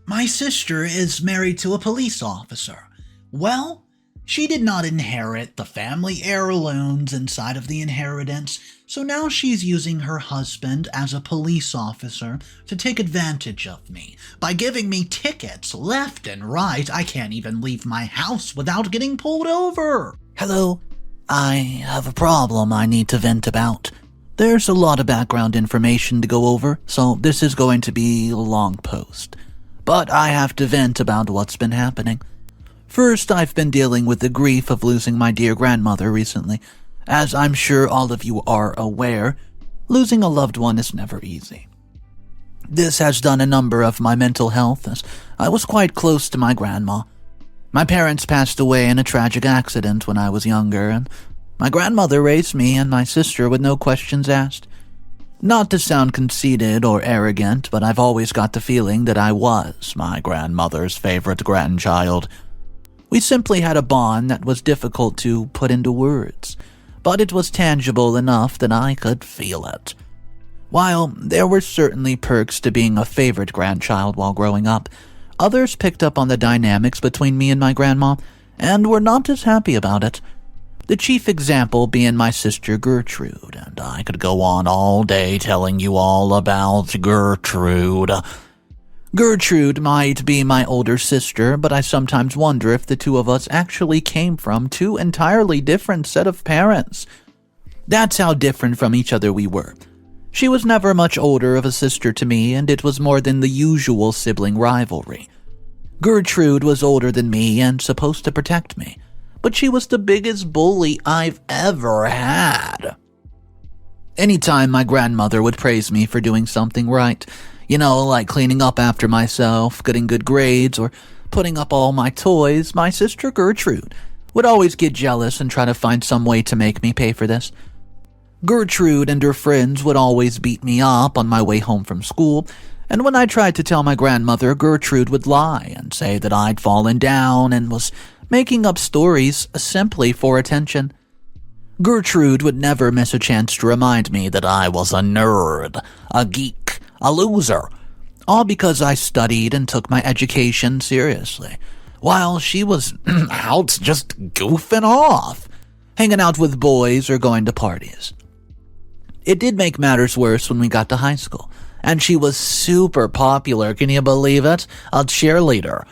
My sister is married to a police officer. Well, she did not inherit the family heirlooms inside of the inheritance, so now she's using her husband as a police officer to take advantage of me by giving me tickets left and right. I can't even leave my house without getting pulled over. Hello, I have a problem I need to vent about. There's a lot of background information to go over, so this is going to be a long post. But I have to vent about what's been happening. First, I've been dealing with the grief of losing my dear grandmother recently. As I'm sure all of you are aware, losing a loved one is never easy. This has done a number of my mental health, as I was quite close to my grandma. My parents passed away in a tragic accident when I was younger, and my grandmother raised me and my sister with no questions asked. Not to sound conceited or arrogant, but I've always got the feeling that I was my grandmother's favorite grandchild. We simply had a bond that was difficult to put into words, but it was tangible enough that I could feel it. While there were certainly perks to being a favorite grandchild while growing up, others picked up on the dynamics between me and my grandma and were not as happy about it. The chief example being my sister Gertrude, and I could go on all day telling you all about Gertrude. Gertrude might be my older sister, but I sometimes wonder if the two of us actually came from two entirely different set of parents. That's how different from each other we were. She was never much older of a sister to me, and it was more than the usual sibling rivalry. Gertrude was older than me and supposed to protect me, but she was the biggest bully I've ever had. Anytime my grandmother would praise me for doing something right, like cleaning up after myself, getting good grades, or putting up all my toys, my sister Gertrude would always get jealous and try to find some way to make me pay for this. Gertrude and her friends would always beat me up on my way home from school, and when I tried to tell my grandmother, Gertrude would lie and say that I'd fallen down and was making up stories simply for attention. Gertrude would never miss a chance to remind me that I was a nerd, a geek, a loser, all because I studied and took my education seriously, while she was out just goofing off, hanging out with boys or going to parties. It did make matters worse when we got to high school, and she was super popular, can you believe it? A cheerleader.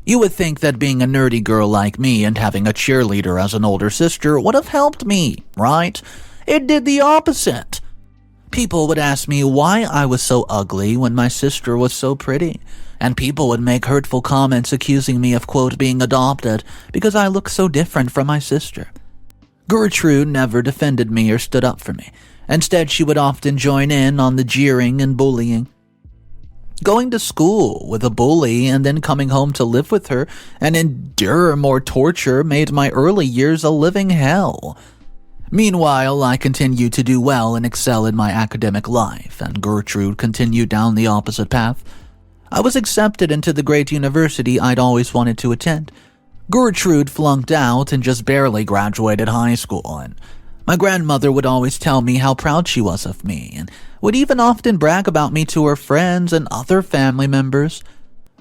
You would think that being a nerdy girl like me and having a cheerleader as an older sister would have helped me, right? It did the opposite. People would ask me why I was so ugly when my sister was so pretty, and people would make hurtful comments accusing me of, quote, being adopted because I looked so different from my sister. Gertrude never defended me or stood up for me. Instead, she would often join in on the jeering and bullying. Going to school with a bully and then coming home to live with her and endure more torture made my early years a living hell. Meanwhile, I continued to do well and excel in my academic life, and Gertrude continued down the opposite path. I was accepted into the great university I'd always wanted to attend. Gertrude flunked out and just barely graduated high school, and my grandmother would always tell me how proud she was of me, and would even often brag about me to her friends and other family members.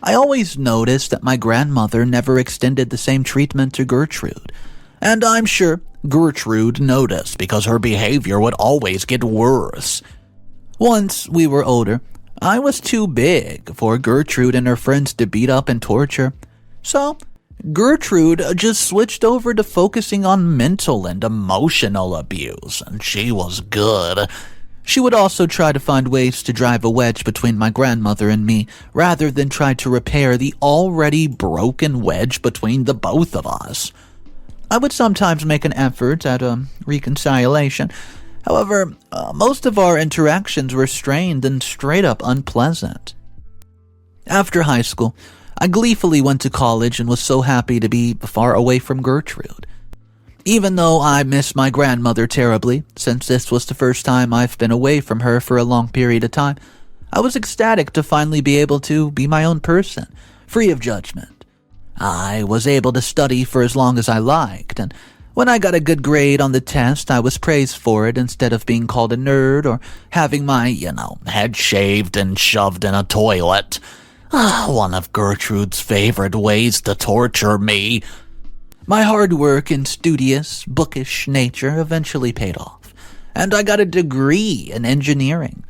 I always noticed that my grandmother never extended the same treatment to Gertrude, and I'm sure Gertrude noticed because her behavior would always get worse. Once we were older, I was too big for Gertrude and her friends to beat up and torture, so Gertrude just switched over to focusing on mental and emotional abuse, and she was good. She would also try to find ways to drive a wedge between my grandmother and me, rather than try to repair the already broken wedge between the both of us. I would sometimes make an effort at a reconciliation. However, most of our interactions were strained and straight up unpleasant. After high school, I gleefully went to college and was so happy to be far away from Gertrude. Even though I miss my grandmother terribly, since this was the first time I've been away from her for a long period of time, I was ecstatic to finally be able to be my own person, free of judgment. I was able to study for as long as I liked, and when I got a good grade on the test, I was praised for it instead of being called a nerd or having my, head shaved and shoved in a toilet. One of Gertrude's favorite ways to torture me. My hard work and studious, bookish nature eventually paid off, and I got a degree in engineering.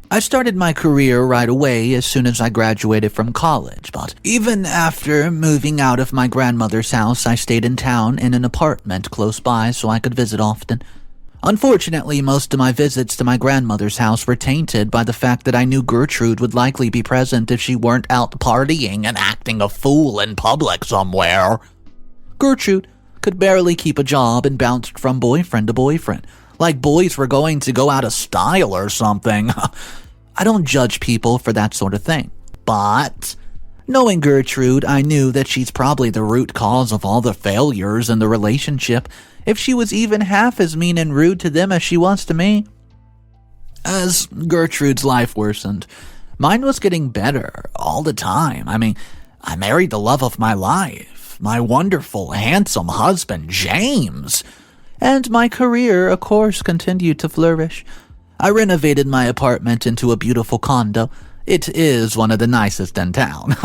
I started my career right away as soon as I graduated from college, but even after moving out of my grandmother's house, I stayed in town in an apartment close by so I could visit often. Unfortunately, most of my visits to my grandmother's house were tainted by the fact that I knew Gertrude would likely be present if she weren't out partying and acting a fool in public somewhere. Gertrude could barely keep a job and bounced from boyfriend to boyfriend, like boys were going to go out of style or something. I don't judge people for that sort of thing, but knowing Gertrude, I knew that she's probably the root cause of all the failures in the relationship, if she was even half as mean and rude to them as she was to me. As Gertrude's life worsened, mine was getting better all the time. I married the love of my life, my wonderful, handsome husband, James. And my career, of course, continued to flourish. I renovated my apartment into a beautiful condo. It is one of the nicest in town.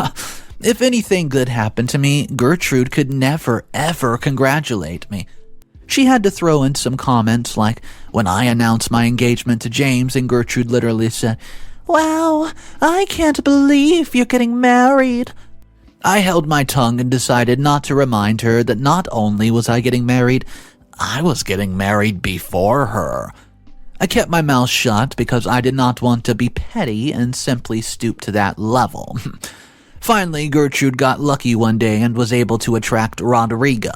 If anything good happened to me, Gertrude could never, ever congratulate me. She had to throw in some comments like when I announced my engagement to James, and Gertrude literally said, "Wow, I can't believe you're getting married." I held my tongue and decided not to remind her that not only was I getting married, I was getting married before her. I kept my mouth shut because I did not want to be petty and simply stoop to that level. Finally, Gertrude got lucky one day and was able to attract Rodrigo.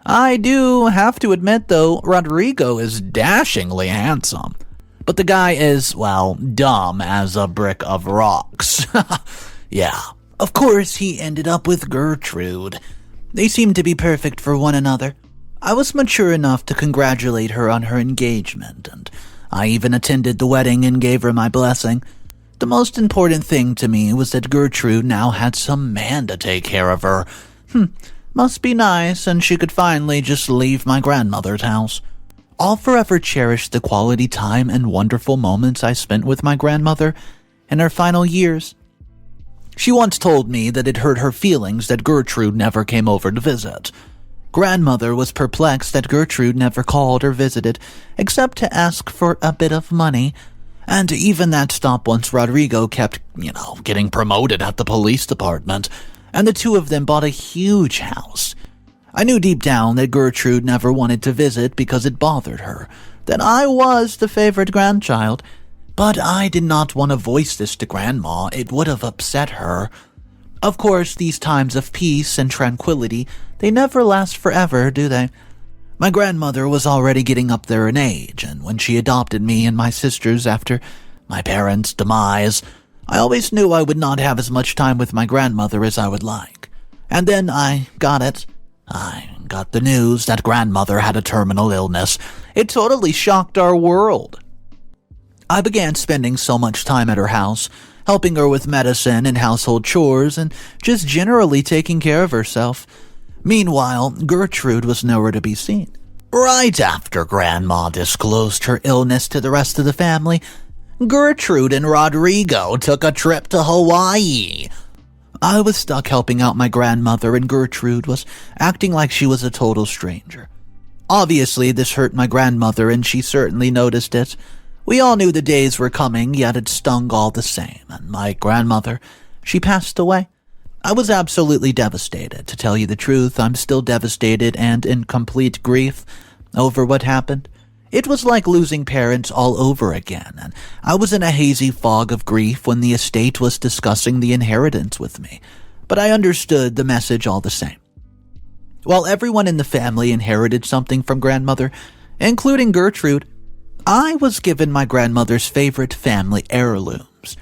I do have to admit, though, Rodrigo is dashingly handsome. But the guy is, well, dumb as a brick of rocks. Yeah, of course he ended up with Gertrude. They seemed to be perfect for one another. I was mature enough to congratulate her on her engagement, and I even attended the wedding and gave her my blessing. The most important thing to me was that Gertrude now had some man to take care of her. Must be nice, and she could finally just leave my grandmother's house. I'll forever cherish the quality time and wonderful moments I spent with my grandmother in her final years. She once told me that it hurt her feelings that Gertrude never came over to visit. Grandmother was perplexed that Gertrude never called or visited, except to ask for a bit of money, and even that stopped once Rodrigo kept, getting promoted at the police department, and the two of them bought a huge house. I knew deep down that Gertrude never wanted to visit because it bothered her, that I was the favorite grandchild, but I did not want to voice this to Grandma. It would have upset her. Of course, these times of peace and tranquility, they never last forever, do they? My grandmother was already getting up there in age, and when she adopted me and my sisters after my parents' demise, I always knew I would not have as much time with my grandmother as I would like. And then I got it. I got the news that grandmother had a terminal illness. It totally shocked our world. I began spending so much time at her house, helping her with medicine and household chores, and just generally taking care of herself. Meanwhile, Gertrude was nowhere to be seen. Right after Grandma disclosed her illness to the rest of the family, Gertrude and Rodrigo took a trip to Hawaii. I was stuck helping out my grandmother, and Gertrude was acting like she was a total stranger. Obviously, this hurt my grandmother, and she certainly noticed it. We all knew the days were coming, yet it stung all the same, and my grandmother, she passed away. I was absolutely devastated. To tell you the truth, I'm still devastated and in complete grief over what happened. It was like losing parents all over again, and I was in a hazy fog of grief when the estate was discussing the inheritance with me, but I understood the message all the same. While everyone in the family inherited something from grandmother, including Gertrude, I was given my grandmother's favorite family heirlooms.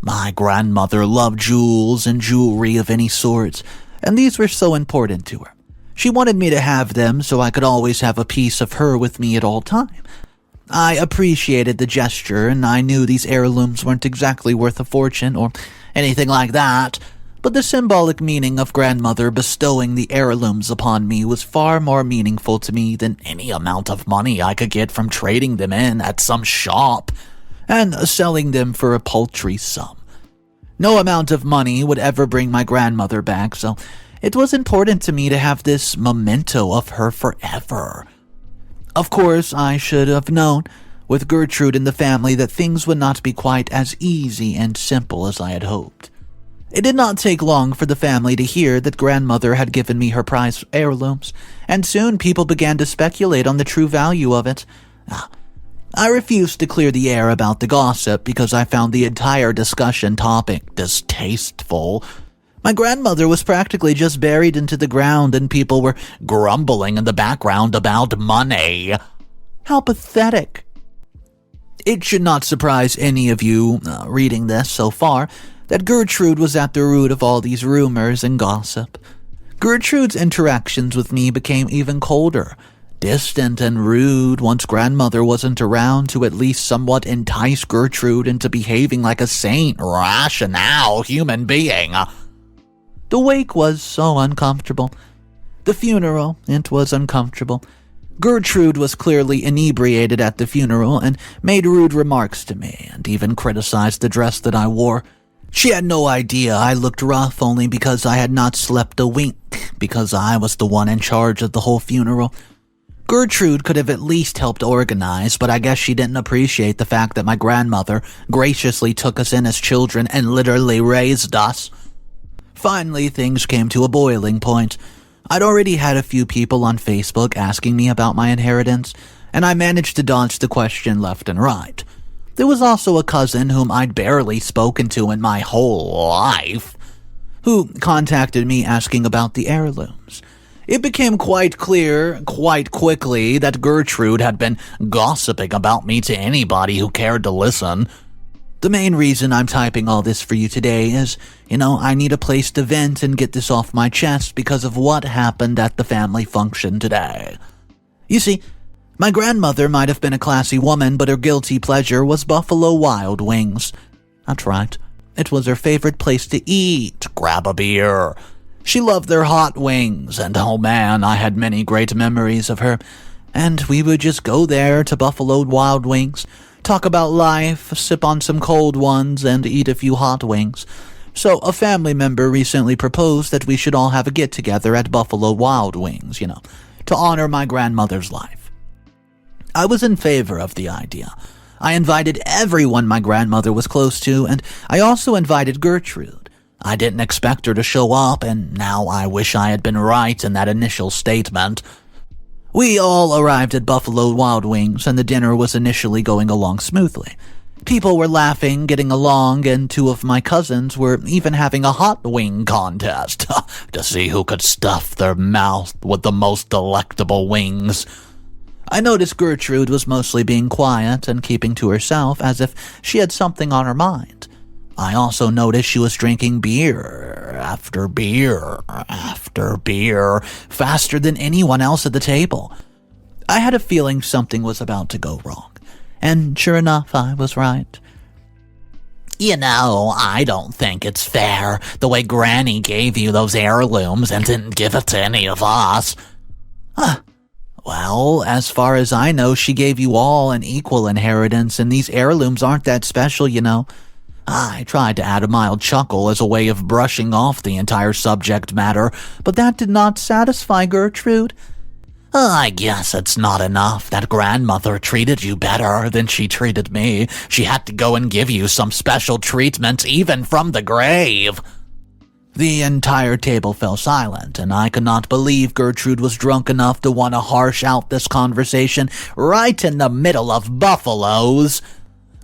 My grandmother loved jewels and jewelry of any sorts, and these were so important to her. She wanted me to have them so I could always have a piece of her with me at all times. I appreciated the gesture, and I knew these heirlooms weren't exactly worth a fortune or anything like that, but the symbolic meaning of grandmother bestowing the heirlooms upon me was far more meaningful to me than any amount of money I could get from trading them in at some shop and selling them for a paltry sum. No amount of money would ever bring my grandmother back, so it was important to me to have this memento of her forever. Of course, I should have known, with Gertrude in the family, that things would not be quite as easy and simple as I had hoped. It did not take long for the family to hear that grandmother had given me her prized heirlooms, and soon people began to speculate on the true value of it. I refused to clear the air about the gossip because I found the entire discussion topic distasteful. My grandmother was practically just buried into the ground and people were grumbling in the background about money. How pathetic. It should not surprise any of you reading this so far that Gertrude was at the root of all these rumors and gossip. Gertrude's interactions with me became even colder, distant and rude once grandmother wasn't around to at least somewhat entice Gertrude into behaving like a sane, rational human being. The wake was so uncomfortable. The funeral, it was uncomfortable. Gertrude was clearly inebriated at the funeral and made rude remarks to me and even criticized the dress that I wore. She had no idea I looked rough only because I had not slept a wink, because I was the one in charge of the whole funeral. Gertrude could have at least helped organize, but I guess she didn't appreciate the fact that my grandmother graciously took us in as children and literally raised us. Finally, things came to a boiling point. I'd already had a few people on Facebook asking me about my inheritance, and I managed to dodge the question left and right. There was also a cousin whom I'd barely spoken to in my whole life, who contacted me asking about the heirlooms. It became quite clear, quite quickly, that Gertrude had been gossiping about me to anybody who cared to listen. The main reason I'm typing all this for you today is, I need a place to vent and get this off my chest because of what happened at the family function today. You see, my grandmother might have been a classy woman, but her guilty pleasure was Buffalo Wild Wings. That's right. It was her favorite place to eat, grab a beer. She loved their hot wings, and oh man, I had many great memories of her. And we would just go there to Buffalo Wild Wings, talk about life, sip on some cold ones, and eat a few hot wings. So a family member recently proposed that we should all have a get-together at Buffalo Wild Wings, to honor my grandmother's life. I was in favor of the idea. I invited everyone my grandmother was close to, and I also invited Gertrude. I didn't expect her to show up, and now I wish I had been right in that initial statement. We all arrived at Buffalo Wild Wings, and the dinner was initially going along smoothly. People were laughing, getting along, and two of my cousins were even having a hot wing contest to see who could stuff their mouth with the most delectable wings. I noticed Gertrude was mostly being quiet and keeping to herself as if she had something on her mind. I also noticed she was drinking beer after beer after beer, faster than anyone else at the table. I had a feeling something was about to go wrong, and sure enough, I was right. I don't think it's fair, the way Granny gave you those heirlooms and didn't give it to any of us. Well, as far as I know, she gave you all an equal inheritance, and these heirlooms aren't that special, I tried to add a mild chuckle as a way of brushing off the entire subject matter, but that did not satisfy Gertrude. I guess it's not enough that grandmother treated you better than she treated me. She had to go and give you some special treatment even from the grave. The entire table fell silent, and I could not believe Gertrude was drunk enough to want to harsh out this conversation right in the middle of buffaloes,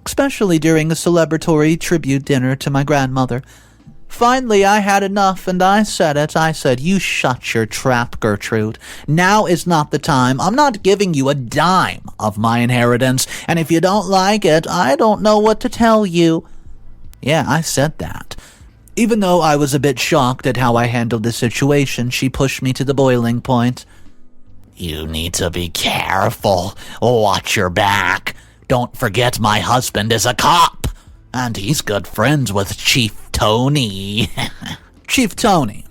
especially during a celebratory tribute dinner to my grandmother. Finally, I had enough, and I said it. I said, "You shut your trap, Gertrude. Now is not the time. I'm not giving you a dime of my inheritance, and if you don't like it, I don't know what to tell you." Yeah, I said that. Even though I was a bit shocked at how I handled the situation, she pushed me to the boiling point. "You need to be careful. Watch your back. Don't forget my husband is a cop, and he's good friends with Chief Tony." Chief Tony.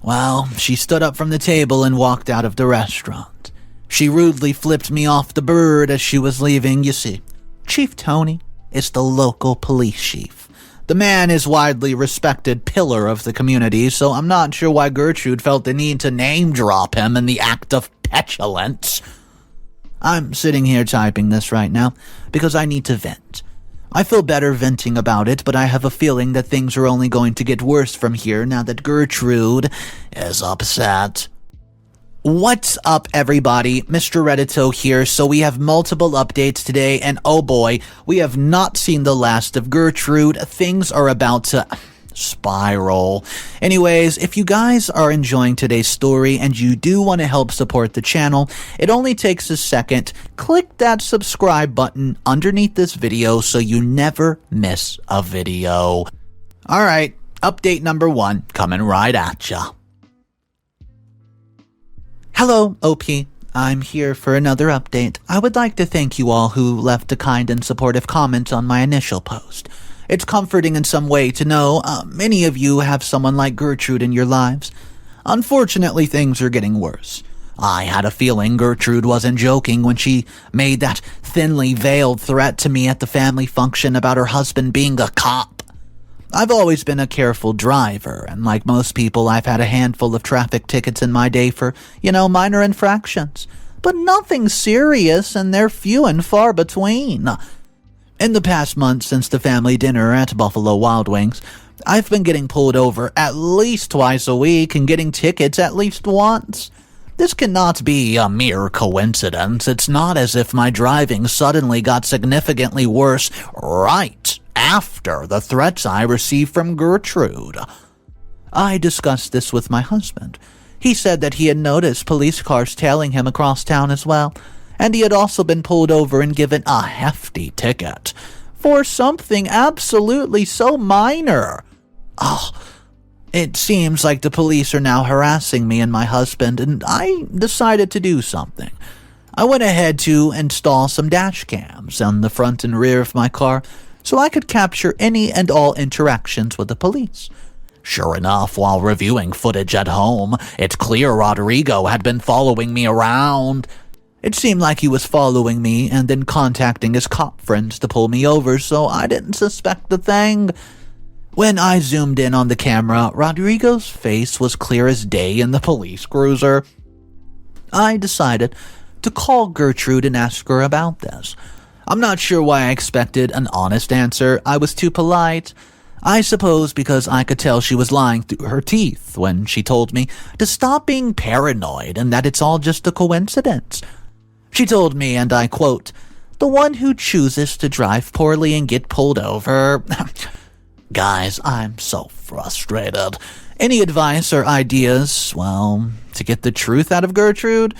Well, she stood up from the table and walked out of the restaurant. She rudely flipped me off the bird as she was leaving. You see, Chief Tony is the local police chief. The man is widely respected pillar of the community, so I'm not sure why Gertrude felt the need to name-drop him in the act of petulance. I'm sitting here typing this right now because I need to vent. I feel better venting about it, but I have a feeling that things are only going to get worse from here now that Gertrude is upset. What's up, everybody? Mr. Reddito here. So we have multiple updates today, and oh boy, we have not seen the last of Gertrude. Things are about to spiral. Anyways, if you guys are enjoying today's story and you do want to help support the channel, it only takes a second. Click that subscribe button underneath this video so you never miss a video. Alright, update number 1 coming right at ya. Hello, OP. I'm here for another update. I would like to thank you all who left a kind and supportive comment on my initial post. It's comforting in some way to know many of you have someone like Gertrude in your lives. Unfortunately, things are getting worse. I had a feeling Gertrude wasn't joking when she made that thinly veiled threat to me at the family function about her husband being a cop. I've always been a careful driver, and like most people, I've had a handful of traffic tickets in my day for, minor infractions. But nothing serious, and they're few and far between. In the past month since the family dinner at Buffalo Wild Wings, I've been getting pulled over at least twice a week and getting tickets at least once. This cannot be a mere coincidence. It's not as if my driving suddenly got significantly worse right after the threats I received from Gertrude. I discussed this with my husband. He said that he had noticed police cars tailing him across town as well, and he had also been pulled over and given a hefty ticket for something absolutely so minor. It seems like the police are now harassing me and my husband, and I decided to do something. I went ahead to install some dash cams on the front and rear of my car so I could capture any and all interactions with the police. Sure enough, while reviewing footage at home, it's clear Rodrigo had been following me around. It seemed like he was following me and then contacting his cop friends to pull me over, so I didn't suspect a thing. When I zoomed in on the camera, Rodrigo's face was clear as day in the police cruiser. I decided to call Gertrude and ask her about this. I'm not sure why I expected an honest answer. I was too polite. I suppose because I could tell she was lying through her teeth when she told me to stop being paranoid and that it's all just a coincidence. She told me, and I quote, "The one who chooses to drive poorly and get pulled over." Guys, I'm so frustrated. Any advice or ideas, to get the truth out of Gertrude?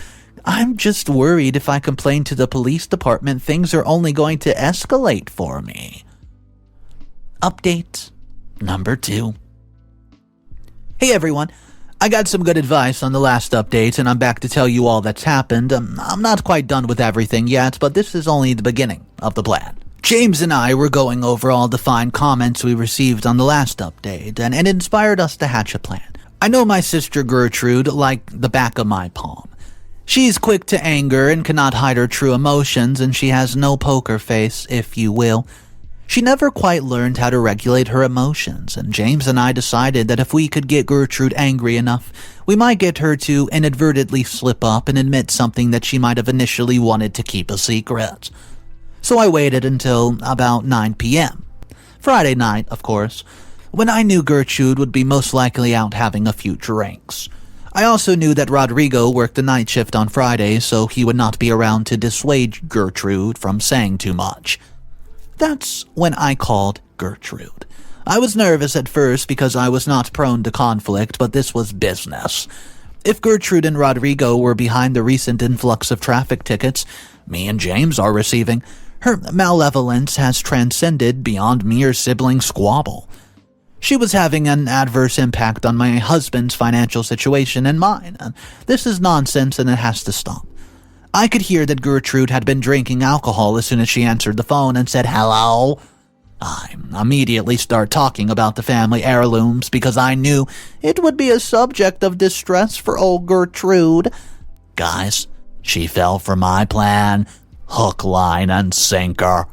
I'm just worried if I complain to the police department, things are only going to escalate for me. Update number 2. Hey everyone. I got some good advice on the last update, and I'm back to tell you all that's happened. I'm not quite done with everything yet, but this is only the beginning of the plan. James and I were going over all the fine comments we received on the last update, and it inspired us to hatch a plan. I know my sister Gertrude like the back of my palm. She's quick to anger and cannot hide her true emotions, and she has no poker face, if you will. She never quite learned how to regulate her emotions, and James and I decided that if we could get Gertrude angry enough, we might get her to inadvertently slip up and admit something that she might have initially wanted to keep a secret. So I waited until about 9 p.m. Friday night, of course, when I knew Gertrude would be most likely out having a few drinks. I also knew that Rodrigo worked the night shift on Friday, so he would not be around to dissuade Gertrude from saying too much. That's when I called Gertrude. I was nervous at first because I was not prone to conflict, but this was business. If Gertrude and Rodrigo were behind the recent influx of traffic tickets me and James are receiving, her malevolence has transcended beyond mere sibling squabble. She was having an adverse impact on my husband's financial situation and mine, and this is nonsense and it has to stop. I could hear that Gertrude had been drinking alcohol as soon as she answered the phone and said hello. I immediately start talking about the family heirlooms because I knew it would be a subject of distress for old Gertrude. Guys, she fell for my plan, hook, line, and sinker.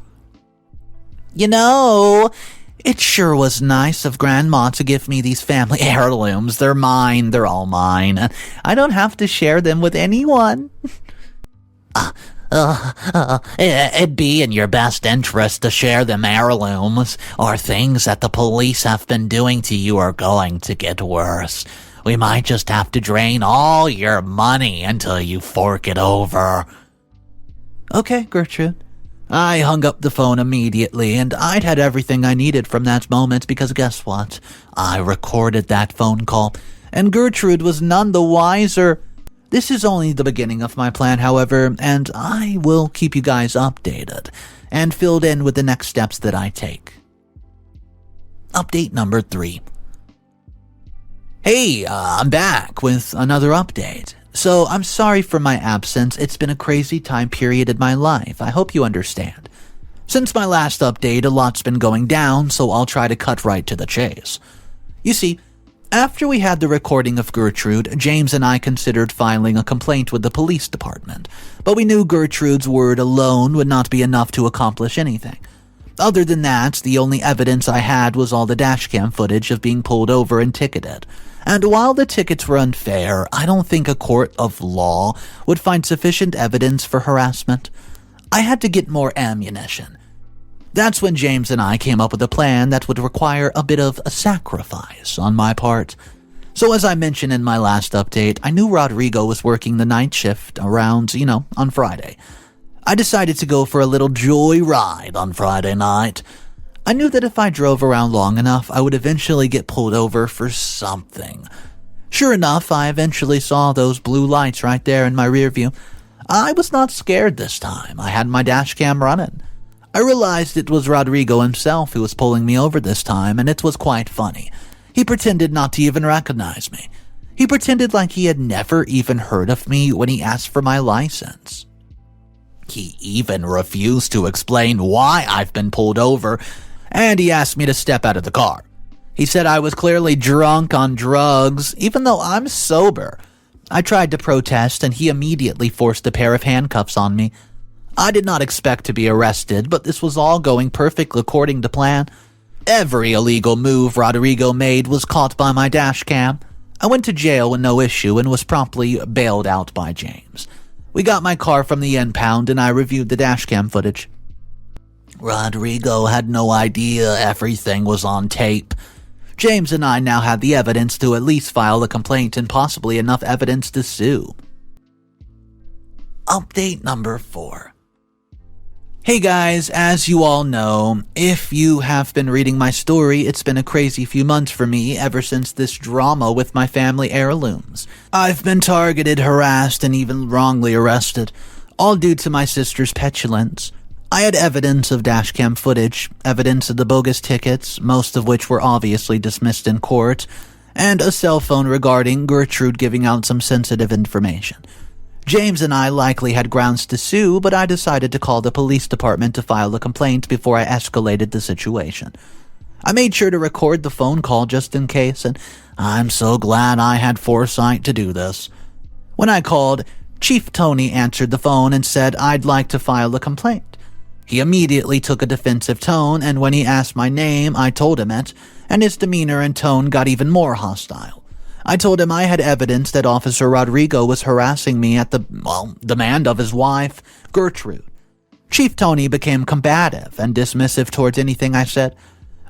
It sure was nice of Grandma to give me these family heirlooms. They're mine. They're all mine. I don't have to share them with anyone. It'd be in your best interest to share them heirlooms, or things that the police have been doing to you are going to get worse. We might just have to drain all your money until you fork it over. Okay, Gertrude. I hung up the phone immediately, and I'd had everything I needed from that moment because guess what? I recorded that phone call, and Gertrude was none the wiser. This is only the beginning of my plan, however, and I will keep you guys updated and filled in with the next steps that I take. Update number 3. Hey, I'm back with another update. So, I'm sorry for my absence. It's been a crazy time period in my life. I hope you understand. Since my last update, a lot's been going down, so I'll try to cut right to the chase. You see, after we had the recording of Gertrude, James and I considered filing a complaint with the police department, but we knew Gertrude's word alone would not be enough to accomplish anything. Other than that, the only evidence I had was all the dashcam footage of being pulled over and ticketed. And while the tickets were unfair, I don't think a court of law would find sufficient evidence for harassment. I had to get more ammunition. That's when James and I came up with a plan that would require a bit of a sacrifice on my part. So as I mentioned in my last update, I knew Rodrigo was working the night shift around, on Friday. I decided to go for a little joyride on Friday night. I knew that if I drove around long enough, I would eventually get pulled over for something. Sure enough, I eventually saw those blue lights right there in my rear view. I was not scared this time. I had my dash cam running. I realized it was Rodrigo himself who was pulling me over this time, and it was quite funny. He pretended not to even recognize me. He pretended like he had never even heard of me when he asked for my license. He even refused to explain why I've been pulled over, and he asked me to step out of the car. He said I was clearly drunk on drugs, even though I'm sober. I tried to protest, and he immediately forced a pair of handcuffs on me. I did not expect to be arrested, but this was all going perfectly according to plan. Every illegal move Rodrigo made was caught by my dash cam. I went to jail with no issue and was promptly bailed out by James. We got my car from the impound, and I reviewed the dash cam footage. Rodrigo had no idea everything was on tape. James and I now had the evidence to at least file a complaint and possibly enough evidence to sue. Update number 4. Hey guys, as you all know, if you have been reading my story, it's been a crazy few months for me ever since this drama with my family heirlooms. I've been targeted, harassed, and even wrongly arrested, all due to my sister's petulance. I had evidence of dashcam footage, evidence of the bogus tickets, most of which were obviously dismissed in court, and a cell phone regarding Gertrude giving out some sensitive information. James and I likely had grounds to sue, but I decided to call the police department to file a complaint before I escalated the situation. I made sure to record the phone call just in case, and I'm so glad I had foresight to do this. When I called, Chief Tony answered the phone and said I'd like to file a complaint. He immediately took a defensive tone, and when he asked my name, I told him it, and his demeanor and tone got even more hostile. I told him I had evidence that Officer Rodrigo was harassing me at the demand of his wife, Gertrude. Chief Tony became combative and dismissive towards anything I said.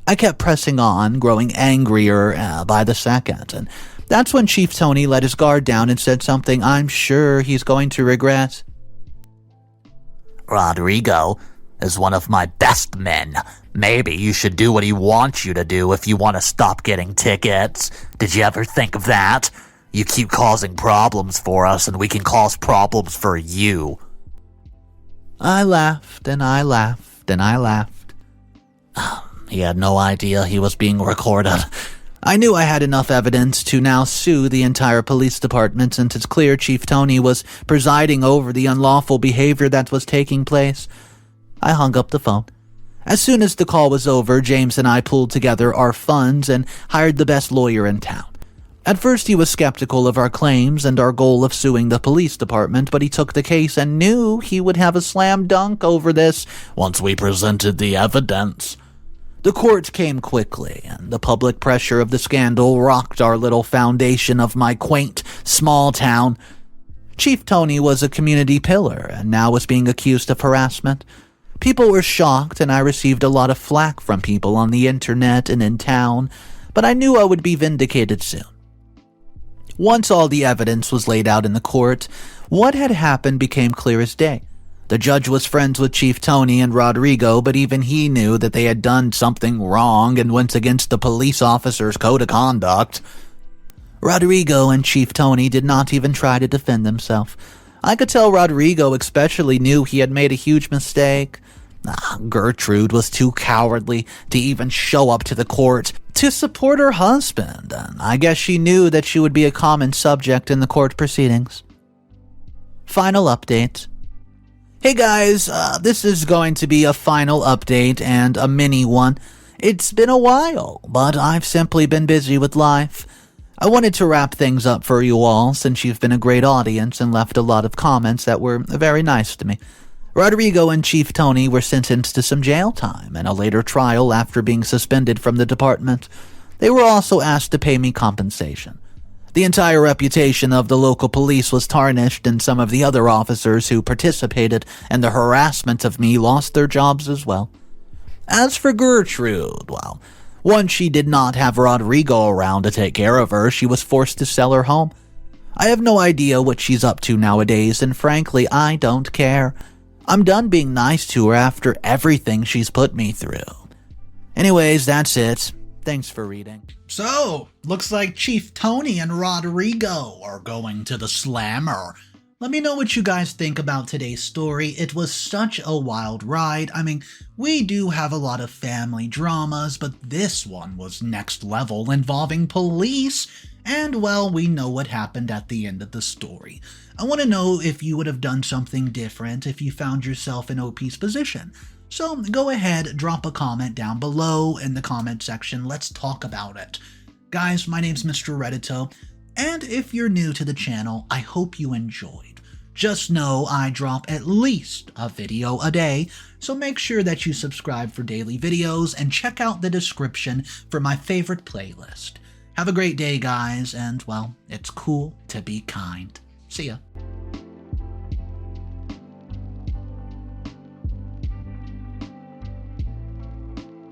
I kept pressing on, growing angrier by the second, and that's when Chief Tony let his guard down and said something I'm sure he's going to regret. Rodrigo is one of my best men. Maybe you should do what he wants you to do if you want to stop getting tickets. Did you ever think of that? You keep causing problems for us, and we can cause problems for you. I laughed, and I laughed, and I laughed. He had no idea he was being recorded. I knew I had enough evidence to now sue the entire police department, since it's clear Chief Tony was presiding over the unlawful behavior that was taking place. I hung up the phone. As soon as the call was over, James and I pulled together our funds and hired the best lawyer in town. At first he was skeptical of our claims and our goal of suing the police department, but he took the case and knew he would have a slam dunk over this once we presented the evidence. The court came quickly, and the public pressure of the scandal rocked our little foundation of my quaint, small town. Chief Tony was a community pillar, and now was being accused of harassment. People were shocked, and I received a lot of flack from people on the internet and in town, but I knew I would be vindicated soon. Once all the evidence was laid out in the court, what had happened became clear as day. The judge was friends with Chief Tony and Rodrigo, but even he knew that they had done something wrong and went against the police officer's code of conduct. Rodrigo and Chief Tony did not even try to defend themselves. I could tell Rodrigo especially knew he had made a huge mistake. Gertrude was too cowardly to even show up to the court to support her husband, and I guess she knew that she would be a common subject in the court proceedings. Final update. Hey guys, this is going to be a final update and a mini one. It's been a while, but I've simply been busy with life. I wanted to wrap things up for you all since you've been a great audience and left a lot of comments that were very nice to me. Rodrigo and Chief Tony were sentenced to some jail time and a later trial after being suspended from the department. They were also asked to pay me compensation. The entire reputation of the local police was tarnished, and some of the other officers who participated in the harassment of me lost their jobs as well. As for Gertrude, well, once she did not have Rodrigo around to take care of her, she was forced to sell her home. I have no idea what she's up to nowadays, and frankly, I don't care. I'm done being nice to her after everything she's put me through. Anyways, that's it. Thanks for reading. So, looks like Chief Tony and Rodrigo are going to the slammer. Let me know what you guys think about today's story. It was such a wild ride. I mean, we do have a lot of family dramas, but this one was next level, involving police. And, well, we know what happened at the end of the story. I want to know if you would have done something different if you found yourself in OP's position. So go ahead, drop a comment down below in the comment section. Let's talk about it. Guys, my name's Mr. Reddito, and if you're new to the channel, I hope you enjoyed. Just know I drop at least a video a day, so make sure that you subscribe for daily videos and check out the description for my favorite playlist. Have a great day, guys, and, well, it's cool to be kind. See ya.